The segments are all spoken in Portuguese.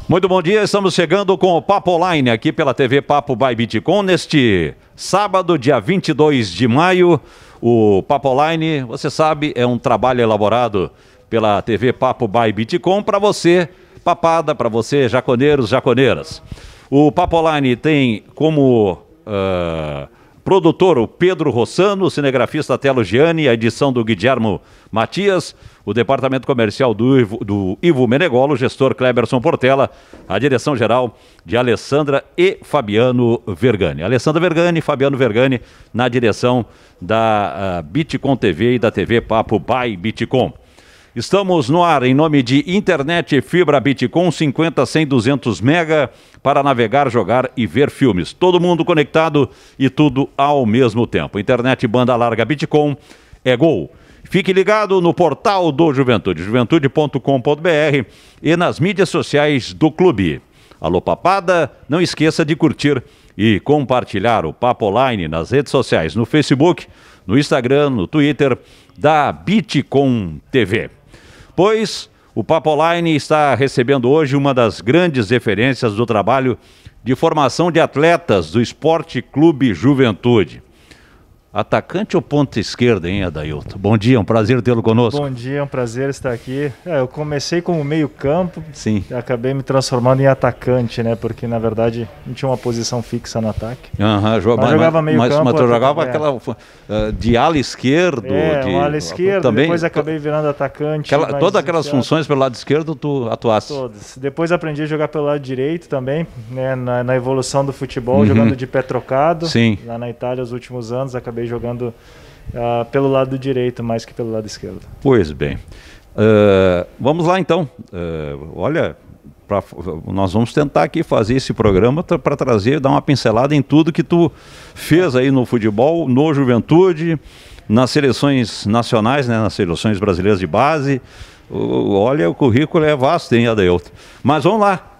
Muito bom dia, estamos chegando com o Papo Online aqui pela TV Papo by Bitcom neste sábado, dia 22 de maio. O Papo Online, você sabe, é um trabalho elaborado pela TV Papo by Bitcom para você, papada, para você, jaconeiros, jaconeiras. O Papo Online tem como produtor o Pedro Rossano, o cinegrafista Telo Gianni, a edição do Guilhermo Matias, o departamento comercial do Ivo Menegolo, o gestor Cleberson Portela, a direção geral de Alessandra e Fabiano Vergani. Alessandra Vergani e Fabiano Vergani na direção da Bitcom TV e da TV Papo by Bitcom. Estamos no ar em nome de Internet Fibra Bitcom 50, 100, 200 mega para navegar, jogar e ver filmes. Todo mundo conectado e tudo ao mesmo tempo. Internet banda larga Bitcom é gol. Fique ligado no portal do Juventude, juventude.com.br e nas mídias sociais do clube. Alô papada, não esqueça de curtir e compartilhar o Papo Online nas redes sociais, no Facebook, no Instagram, no Twitter da Bitcom TV. Pois o Papo Online está recebendo hoje uma das grandes referências do trabalho de formação de atletas do Esporte Clube Juventude. Atacante ou ponta esquerda, hein, Adailton? Bom dia, um prazer tê-lo conosco. Bom dia, é um prazer estar aqui. Eu comecei como meio campo, sim, acabei me transformando em atacante, né? Porque na verdade não tinha uma posição fixa no ataque. Jogava meio campo. Mas tu jogava aquela de ala esquerdo? Um ala esquerdo, também, depois acabei virando atacante. Todas aquelas funções pelo lado esquerdo tu atuaste? Todas. Depois aprendi a jogar pelo lado direito também, né? Na evolução do futebol, jogando de pé trocado. Sim. Lá na Itália, os últimos anos, acabei jogando pelo lado direito mais que pelo lado esquerdo. Pois bem. Vamos lá então. Olha, nós vamos tentar aqui fazer esse programa para trazer, dar uma pincelada em tudo que tu fez aí no futebol, no Juventude, nas seleções nacionais, né, nas seleções brasileiras de base. Olha, o currículo é vasto, hein, Adailton? Mas vamos lá.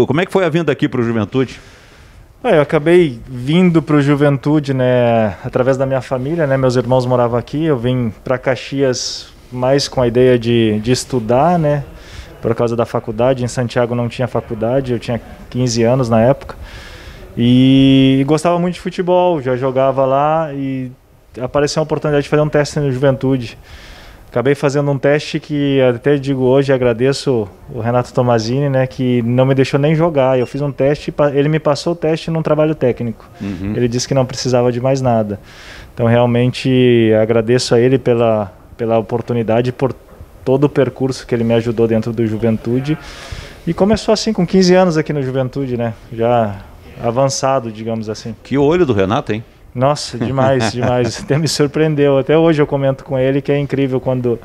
Como é que foi a vinda aqui para o Juventude? Eu acabei vindo para o Juventude, né, através da minha família, né, meus irmãos moravam aqui, eu vim para Caxias mais com a ideia de estudar, né, por causa da faculdade. Em Santiago não tinha faculdade, eu tinha 15 anos na época, e gostava muito de futebol, já jogava lá, e apareceu a oportunidade de fazer um teste no Juventude. Acabei fazendo um teste que até digo hoje, agradeço o Renato Tomazini, né, que não me deixou nem jogar. Eu fiz um teste, ele me passou o teste num trabalho técnico. Ele disse que não precisava de mais nada. Então realmente agradeço a ele pela oportunidade, por todo o percurso que ele me ajudou dentro do Juventude. E começou assim com 15 anos aqui no Juventude, né, já avançado, digamos assim. Que olho do Renato, hein? Nossa, demais, demais. Até me surpreendeu. Até hoje eu comento com ele que é incrível quando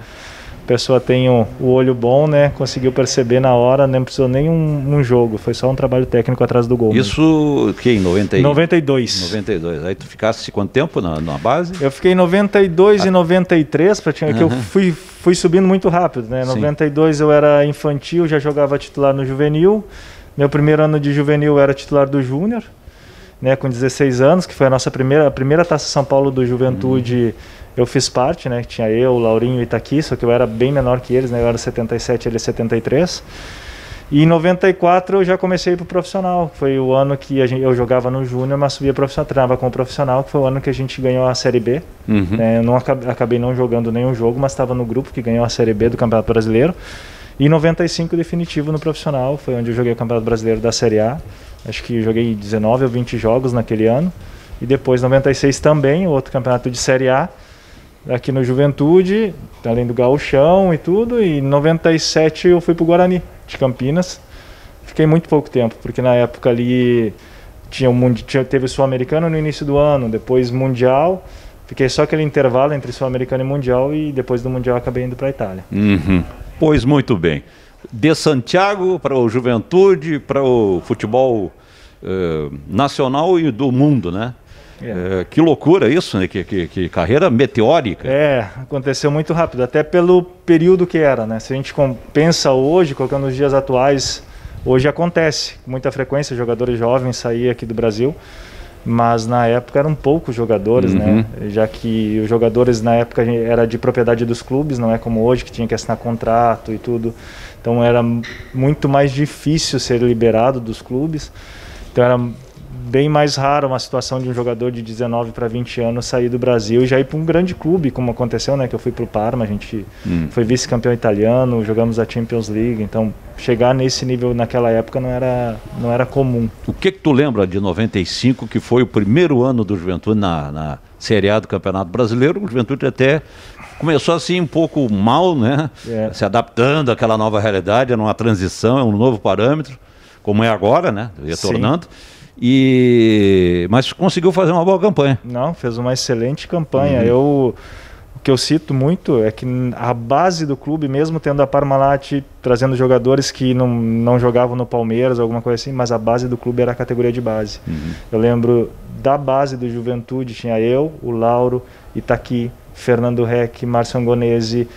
a pessoa tem o olho bom, né? Conseguiu perceber na hora, não precisou nem um jogo. Foi só um trabalho técnico atrás do gol. Isso que em 92. 92. Aí tu ficasse quanto tempo na base? Eu fiquei em 92 e 93, praticamente, que eu fui subindo muito rápido, né? Em 92 eu era infantil, já jogava titular no juvenil. Meu primeiro ano de juvenil eu era titular do júnior, né, com 16 anos, que foi a primeira Taça São Paulo do Juventude. Eu fiz parte, né, tinha eu, Laurinho e Itaqui, só que eu era bem menor que eles, né, eu era 77, ele 73. E em 94 eu já comecei para o profissional, foi o ano que eu jogava no Júnior, mas subia profissional, treinava com o profissional, que foi o ano que a gente ganhou a Série B. Né, eu acabei não jogando nenhum jogo, mas estava no grupo que ganhou a Série B do Campeonato Brasileiro. E em 95 definitivo no profissional, foi onde eu joguei o Campeonato Brasileiro da Série A. Acho que joguei 19 ou 20 jogos naquele ano. E depois, em 96 também, outro campeonato de Série A, aqui no Juventude, além do Gauchão e tudo. E em 97 eu fui para o Guarani, de Campinas. Fiquei muito pouco tempo, porque na época ali teve o Sul-Americano no início do ano, depois Mundial. Fiquei só aquele intervalo entre Sul-Americano e Mundial, e depois do Mundial acabei indo para a Itália. Pois muito bem. De Santiago para o Juventude, para o futebol nacional e do mundo, né? Que loucura isso, né? Que carreira meteórica. Aconteceu muito rápido, até pelo período que era, né? Se a gente pensa hoje, colocando os dias atuais, hoje acontece com muita frequência jogadores jovens sair aqui do Brasil. mas na época eram poucos jogadores, né? Já que os jogadores na época era de propriedade dos clubes, não é como hoje que tinha que assinar contrato e tudo. Então era muito mais difícil ser liberado dos clubes. Então era bem mais raro uma situação de um jogador de 19 para 20 anos sair do Brasil e já ir para um grande clube, como aconteceu, né? Que eu fui para o Parma, a gente foi vice-campeão italiano, jogamos a Champions League, então chegar nesse nível naquela época não era comum. O que tu lembra de 95, que foi o primeiro ano do Juventude na Série A do Campeonato Brasileiro? O Juventude até começou assim um pouco mal, né? Se adaptando àquela nova realidade, era uma transição, é um novo parâmetro, como é agora, né? Retornando. Sim. Mas conseguiu fazer uma boa campanha. Não, fez uma excelente campanha. O que eu cito muito é que a base do clube, mesmo tendo a Parmalat trazendo jogadores que não jogavam no Palmeiras, alguma coisa assim, mas a base do clube era a categoria de base. Eu lembro da base do Juventude, tinha eu, o Lauro, Itaqui, Fernando Reck, Márcio Angonese,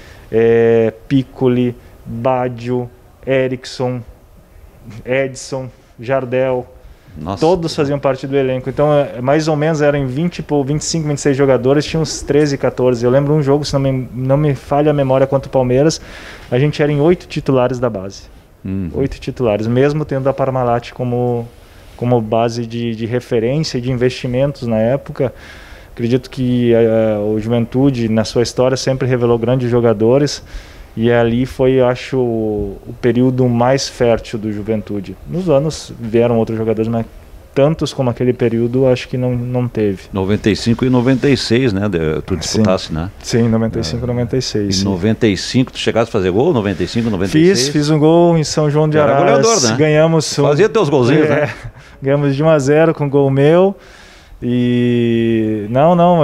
Piccoli, Baggio, Erickson, Edson, Jardel. Nossa. Todos faziam parte do elenco, então mais ou menos eram 25, 26 jogadores, tinha uns 13, 14. Eu lembro um jogo, se não me falha a memória, contra o Palmeiras, a gente era em 8 titulares da base. 8 titulares, mesmo tendo a Parmalat como base de referência e de investimentos na época. Acredito que o Juventude, na sua história, sempre revelou grandes jogadores. E ali foi, acho, o período mais fértil do Juventude. Nos anos vieram outros jogadores, mas tantos como aquele período, acho que não teve. 95 e 96, né? Tu disputasse, né? Sim, 95 e 96. Em 95, tu chegasse a fazer gol? 95, 96? Fiz um gol em São João de Araras. Era goleador, né? Ganhamos. Fazia teus golzinhos, né? Ganhamos de 1-0 com gol meu. E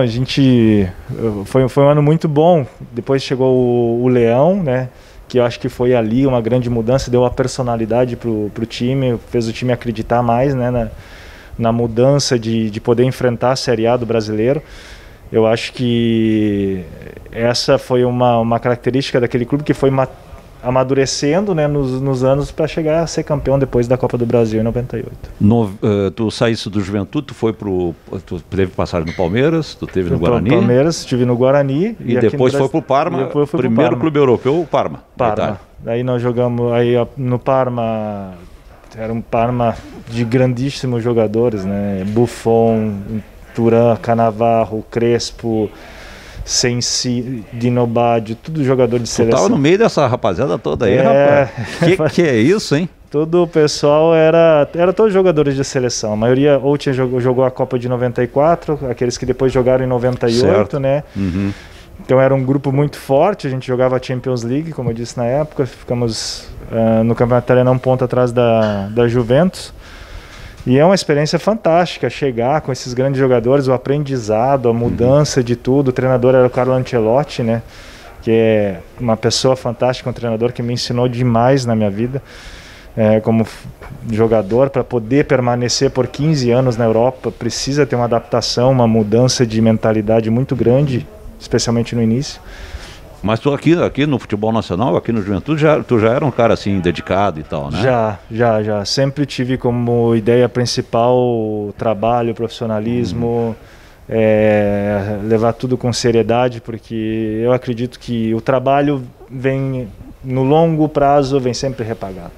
a gente foi um ano muito bom. Depois chegou o Leão, né, que eu acho que foi ali uma grande mudança, deu uma personalidade pro time, fez o time acreditar mais, né, na mudança de poder enfrentar a Série A do brasileiro. Eu acho que essa foi uma característica daquele clube que foi amadurecendo, né, nos anos para chegar a ser campeão depois da Copa do Brasil em 98. Tu saísse do Juventude, tu teve passagem no Palmeiras, tu teve no Guarani? No Palmeiras, estive no Guarani. E depois foi pro Parma, primeiro clube europeu, o Parma. Daí nós jogamos, no Parma, era um Parma de grandíssimos jogadores, né, Buffon, Turan, Cannavaro, Crespo, Sensi, Dino Baggio, tudo jogador de seleção. Tu tava no meio dessa rapaziada toda aí, rapaz. Que é isso, hein? Todo o pessoal era todos jogadores de seleção. A maioria ou jogou a Copa de 94, aqueles que depois jogaram em 98, certo, né? Então era um grupo muito forte, a gente jogava a Champions League, como eu disse na época, ficamos no Campeonato Italiano um ponto atrás da Juventus. E é uma experiência fantástica chegar com esses grandes jogadores, o aprendizado, a mudança de tudo. O treinador era o Carlo Ancelotti, né? Que é uma pessoa fantástica, um treinador que me ensinou demais na minha vida como jogador. Para poder permanecer por 15 anos na Europa, precisa ter uma adaptação, uma mudança de mentalidade muito grande, especialmente no início. Mas tu aqui no futebol nacional, aqui no Juventude, tu já era um cara assim dedicado e tal, né? Já. Sempre tive como ideia principal o trabalho, o profissionalismo, levar tudo com seriedade, porque eu acredito que o trabalho vem, no longo prazo, vem sempre repagado.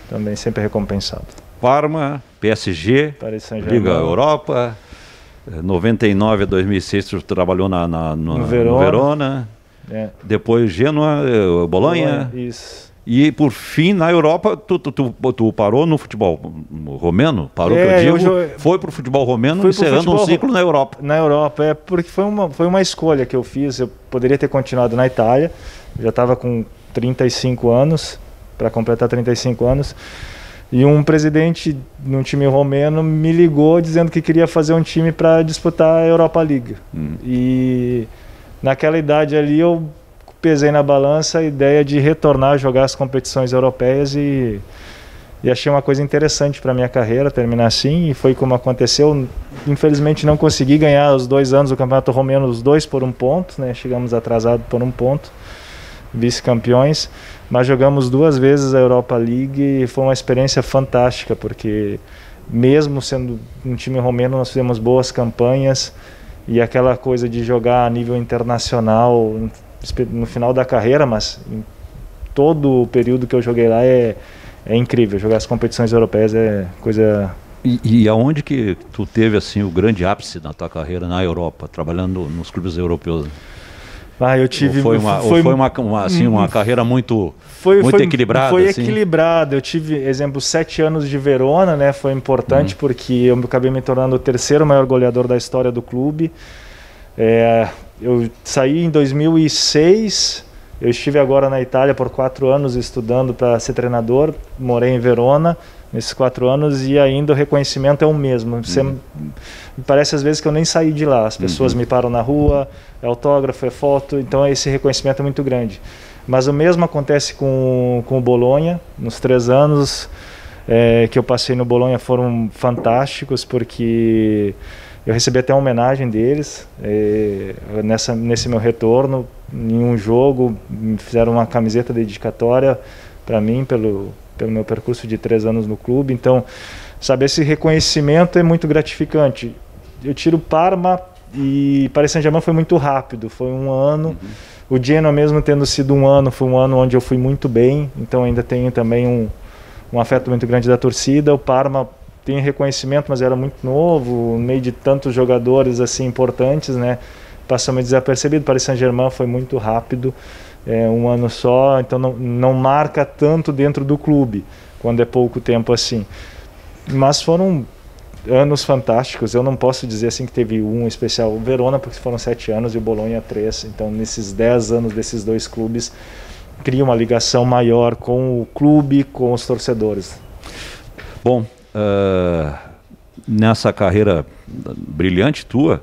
Também sempre recompensado. Parma, PSG, Liga Europa, 99 a 2006 tu trabalhou no Verona. Depois Gênua, Bolonha. Isso. E por fim, na Europa, tu parou no futebol romeno? Parou, que eu digo, foi pro futebol romeno, encerrando um ciclo na Europa. Na Europa, porque foi uma escolha que eu fiz. Eu poderia ter continuado na Itália, já estava com 35 anos, para completar 35 anos. E um presidente num time romeno me ligou dizendo que queria fazer um time para disputar a Europa League. E naquela idade ali eu pesei na balança a ideia de retornar a jogar as competições europeias e achei uma coisa interessante para minha carreira terminar assim, e foi como aconteceu. Infelizmente não consegui ganhar os 2 anos do Campeonato Romeno, os 2 por 1 ponto, né? Chegamos atrasados por 1 ponto, vice-campeões, mas jogamos 2 vezes a Europa League e foi uma experiência fantástica, porque mesmo sendo um time romeno, nós fizemos boas campanhas, e aquela coisa de jogar a nível internacional no final da carreira, mas em todo o período que eu joguei lá é incrível. Jogar as competições europeias é coisa... E aonde que tu teve assim o grande ápice na tua carreira na Europa, trabalhando nos clubes europeus? Eu tive... Foi uma carreira muito equilibrada? Foi assim? Equilibrada. Eu tive, exemplo, 7 anos de Verona, né? Foi importante porque eu acabei me tornando o terceiro maior goleador da história do clube. Eu saí em 2006, eu estive agora na Itália por 4 anos estudando para ser treinador, morei em Verona nesses 4 anos e ainda o reconhecimento é o mesmo. Parece às vezes que eu nem saí de lá, as pessoas me param na rua, é autógrafo, é foto, então esse reconhecimento é muito grande. Mas o mesmo acontece com o Bolonha. Nos 3 anos que eu passei no Bolonha foram fantásticos, porque eu recebi até uma homenagem deles nesse meu retorno. Em um jogo me fizeram uma camiseta dedicatória para mim pelo meu percurso de 3 anos no clube. Então, sabe, esse reconhecimento é muito gratificante. Eu tiro Parma e Paris Saint-Germain foi muito rápido, foi um ano. O Genoa, mesmo tendo sido um ano, foi um ano onde eu fui muito bem, então ainda tenho também um afeto muito grande da torcida. O Parma tem reconhecimento, mas era muito novo, no meio de tantos jogadores assim importantes, né? Passou meio desapercebido. Paris Saint-Germain foi muito rápido, um ano só, então não marca tanto dentro do clube, quando é pouco tempo assim. Mas foram anos fantásticos. Eu não posso dizer assim que teve um especial. O Verona, porque foram 7 anos, e o Bolonha 3. Então, nesses 10 anos desses 2 clubes, cria uma ligação maior com o clube, com os torcedores. Bom, nessa carreira brilhante tua,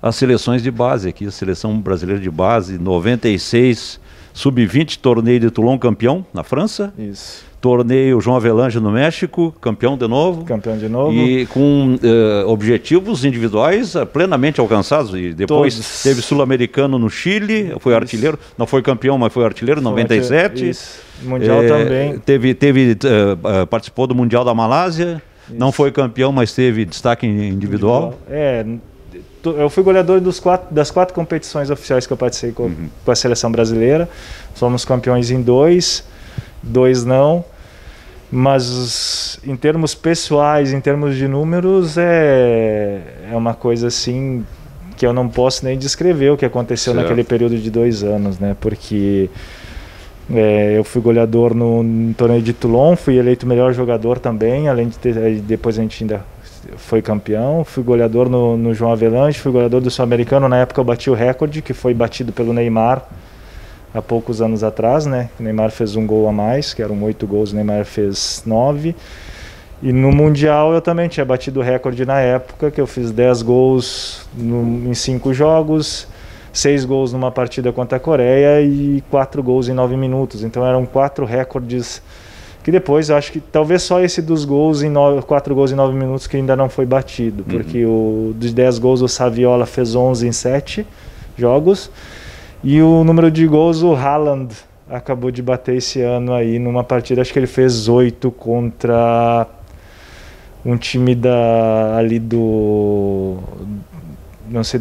as seleções de base aqui, a seleção brasileira de base, 96, sub-20, torneio de Toulon, campeão na França. Isso. Torneio João Avelange no México, campeão de novo. Campeão de novo. E com objetivos individuais plenamente alcançados. E depois teve sul-americano no Chile, foi artilheiro. Não foi campeão, mas foi artilheiro, 97. Isso. Mundial também. Participou do Mundial da Malásia. Isso. Não foi campeão, mas teve destaque individual. Eu fui goleador das 4 competições oficiais que eu participei com a seleção brasileira. Somos campeões em 2 não, mas em termos pessoais, em termos de números, é uma coisa assim que eu não posso nem descrever o que aconteceu naquele período de 2 anos, né? Porque eu fui goleador no torneio de Toulon, fui eleito melhor jogador também, além de depois a gente ainda foi campeão, fui goleador no João Avelange, fui goleador do Sul-Americano. Na época eu bati o recorde, que foi batido pelo Neymar há poucos anos atrás, né? O Neymar fez 1 gol a mais, que eram 8 gols, o Neymar fez 9. E no Mundial eu também tinha batido o recorde na época, que eu fiz 10 gols em 5 jogos, 6 gols numa partida contra a Coreia e 4 gols em 9 minutos. Então eram 4 recordes que depois eu acho que talvez só esse dos gols 4 gols em 9 minutos que ainda não foi batido, porque dos 10 gols o Saviola fez 11 em 7 jogos. E o número de gols o Haaland acabou de bater esse ano aí numa partida, acho que ele fez 8 contra um time ali do... Não sei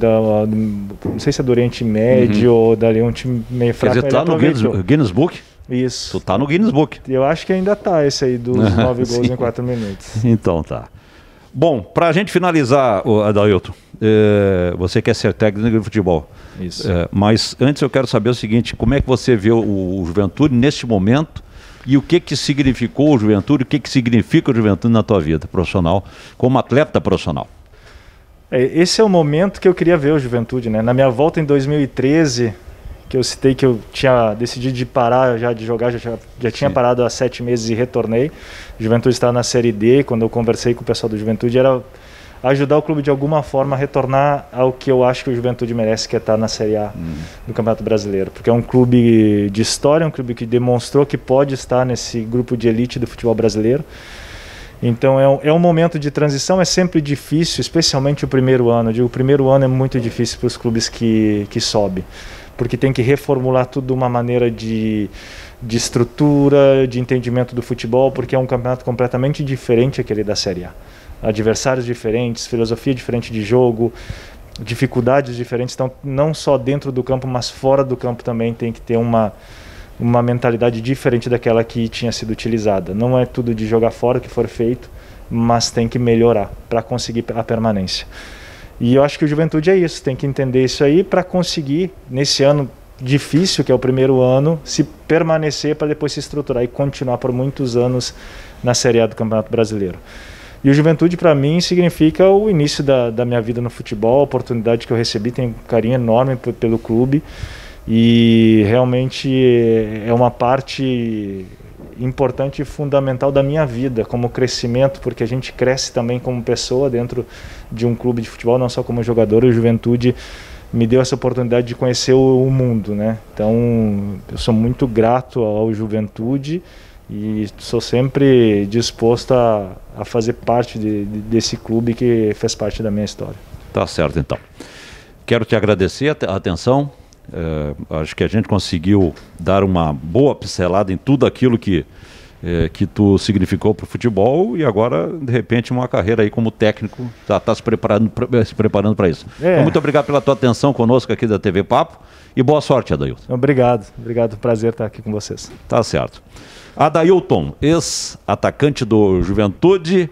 se é do Oriente Médio ou dali, um time meio fraco. Quer dizer, tá no Guinness Book? Isso. Tu tá no Guinness Book. Eu acho que ainda tá esse aí dos 9 gols em 4 minutos. Então tá. Bom, pra gente finalizar, Adailton, você quer ser técnico de futebol. Isso. Mas antes eu quero saber o seguinte, como é que você vê o Juventude neste momento e o que significou o Juventude, o que significa o Juventude na tua vida profissional, como atleta profissional? Esse é o momento que eu queria ver o Juventude, né? Na minha volta em 2013, que eu citei que eu tinha decidido de parar já de jogar, já tinha parado há 7 meses e retornei. O Juventude estava na Série D, quando eu conversei com o pessoal do Juventude, era ajudar o clube de alguma forma a retornar ao que eu acho que o Juventude merece, que é estar na Série A do Campeonato Brasileiro. Porque é um clube de história, um clube que demonstrou que pode estar nesse grupo de elite do futebol brasileiro. Então é um momento de transição, é sempre difícil, especialmente o primeiro ano. Eu digo, o primeiro ano é muito difícil para os clubes que sobem, porque tem que reformular tudo de uma maneira de estrutura, de entendimento do futebol, porque é um campeonato completamente diferente aquele da Série A. adversários diferentes, filosofia diferente de jogo, dificuldades diferentes. Então, não só dentro do campo, mas fora do campo também tem que ter uma mentalidade diferente daquela que tinha sido utilizada. Não é tudo de jogar fora que for feito, mas tem que melhorar para conseguir a permanência. E eu acho que o Juventude é isso, tem que entender isso aí para conseguir, nesse ano difícil, que é o primeiro ano, se permanecer para depois se estruturar e continuar por muitos anos na Série A do Campeonato Brasileiro. E o Juventude, para mim, significa o início da minha vida no futebol, a oportunidade que eu recebi, tenho um carinho enorme pelo clube, e realmente é uma parte importante e fundamental da minha vida como crescimento, porque a gente cresce também como pessoa dentro de um clube de futebol, não só como jogador. E o Juventude me deu essa oportunidade de conhecer o mundo, né? Então eu sou muito grato ao Juventude e sou sempre disposto a fazer parte desse clube que fez parte da minha história. Tá certo, então. Quero te agradecer a atenção. Acho que a gente conseguiu dar uma boa pincelada em tudo aquilo que tu significou para o futebol, e agora, de repente, uma carreira aí como técnico, está se preparando para isso. Então, muito obrigado pela tua atenção conosco aqui da TV Papo, e boa sorte, Adailton. Obrigado, prazer estar aqui com vocês. Tá certo. Adailton, ex-atacante do Juventude,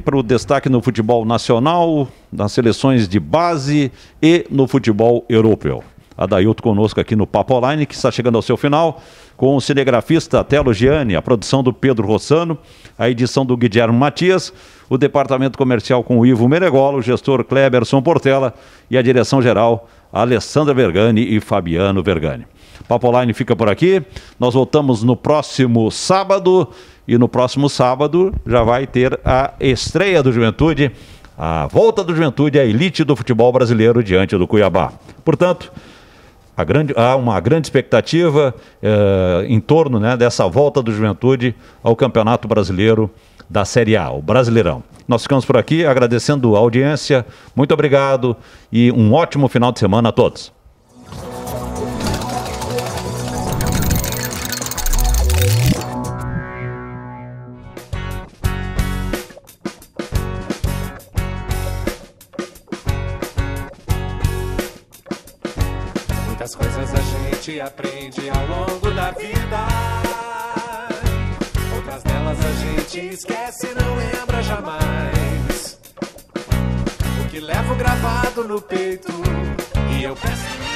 para o destaque no futebol nacional, nas seleções de base e no futebol europeu. Adailton conosco aqui no Papo Online, que está chegando ao seu final, com o cinegrafista Telo Gianni, a produção do Pedro Rossano, a edição do Guilherme Matias, o departamento comercial com o Ivo Meregolo, o gestor Kleberson Portela e a direção geral Alessandra Vergani e Fabiano Vergani. Papo Online fica por aqui, nós voltamos no próximo sábado, e no próximo sábado já vai ter a estreia do Juventude, a volta do Juventude à elite do futebol brasileiro diante do Cuiabá. Portanto, há uma grande expectativa em torno, né, dessa volta do Juventude ao Campeonato Brasileiro da Série A, o Brasileirão. Nós ficamos por aqui agradecendo a audiência, muito obrigado e um ótimo final de semana a todos. Muitas coisas a gente aprende ao longo da vida, outras delas a gente esquece e não lembra jamais. O que levo gravado no peito e eu peço